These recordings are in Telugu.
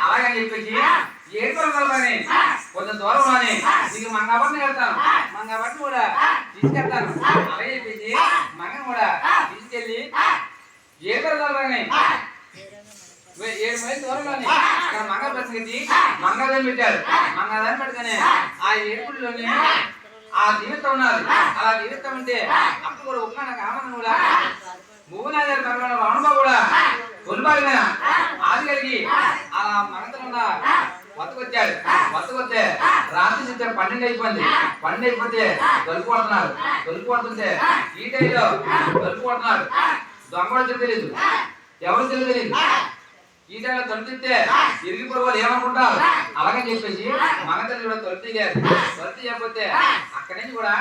అలాగని చెప్పేసి ఏం కొనగలమని కొంచెం దూరం అని నీకు మంగబట్టిని వెళ్తాను మంగబట్టిని కూడా తీసుకెళ్తాను అలాగే చెప్పేసి మంగని కూడా తీసుకెళ్ళి ఏ కొనగలమని 7 మైలు దూరంలోని అక్కడ మంగ ప్రసంగి మంగళం పెట్టారు మంగళం పెడితేనే ఆ ఏడుపుల్లోని ఆ జీవితం ఉన్నది అలా జీవితం ఉంటే అప్పుడు కూడా ఉన్నా కామన్ కూడా భువనాచారి పరమైన రావణ కూడా తొలిపాలిన ఆది కలిగి ఆ మగతలు ఉన్న వత్తకొచ్చాడు వత్తకొస్తే రాత్రి చూస్తే 12 అయిపోయింది 12 అయిపోతే తొలిపోతుంటే ఈ టైంలో తొలిపోతున్నాడు దొంగ వచ్చి తెలియదు ఎవరు తెలియదు ఈ టైంలో తొలిపిస్తే ఇరిగిపోయి వాళ్ళు ఏమనుకుంటారు అలాగని చెప్పేసి మగతల్లి కూడా తొలిపి చేయకపోతే అక్కడి నుంచి కూడా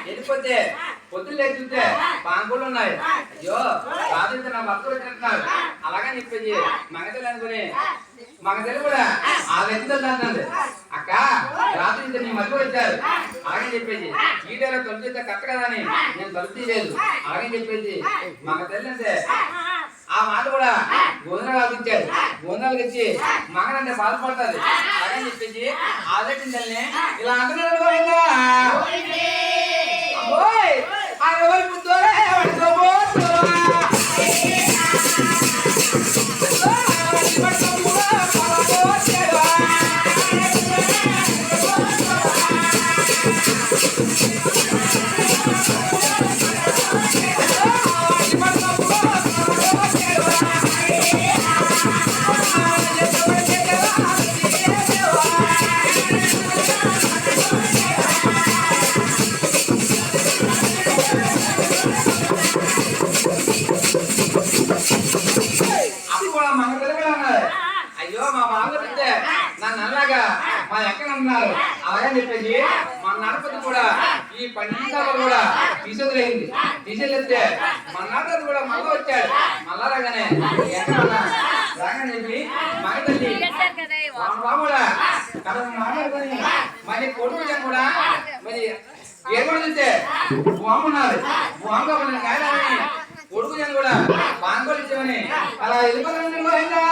వెళ్ళిపోతే పొద్దున్న లేకుంటే పాంకులు ఉన్నాయి అయ్యో రాత్రి నా భర్తలు వచ్చినట్టున్నారు అలాగని చెప్పేసి మగతలు అనుకుని మగతలు కూడా ఆ వ్యక్తితో అంటుంది అక్క రాత్రి నీ మధ్య వచ్చారు అలాగని చెప్పేసి ఈ టైంలో తొలిపిస్తే కరెక్ట్ కదా అని నేను తలుపు లేదు అలాగని చెప్పేసి మగతల్లి అంటే ఆ మాట కూడా గోధనాలు ఇచ్చాడు గోధనాలకు ఇచ్చి మగనంటే బాధపడుతుంది అలాగని చెప్పేసి ఆలోచించాలని ఇలా అంటున్నాడు మా ఎక్కడ అన్నారు అలాగని చెప్పేసి మన నడపతి కూడా ఈ 12 నిమిషాలు కూడా తీసేదిలేంది తీసేస్తే మన నడపతి కూడా మళ్ళీ వచ్చాడు మళ్ళా రాగానే ఎక్కడ రాగానే చెప్పి మగతల్లి కూడా మాట్లాడుకొని మరి కొడుకు కూడా మరి ఏమో చూస్తే బాగున్నారు బాగుగా కాయలని కొడుకు కూడా బాంగోలు ఇచ్చామని అలా వెళ్ళిపోయిందా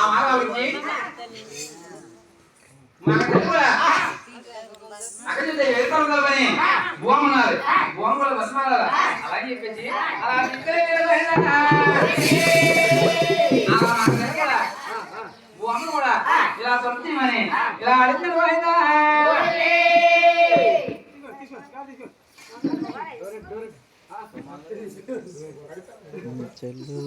ఆ మాట వచ్చి మనకు కూడా అక్కడ చూస్తే వెళ్ళిపోవాలి భూమి ఉన్నారు భూమి కూడా బస్మాల అలాగే చెప్పేసి అలా ఇక్కడే భూమి కూడా ఇలా తొమ్మిది ఇలా అడిగిన పోయిందా చెల్లు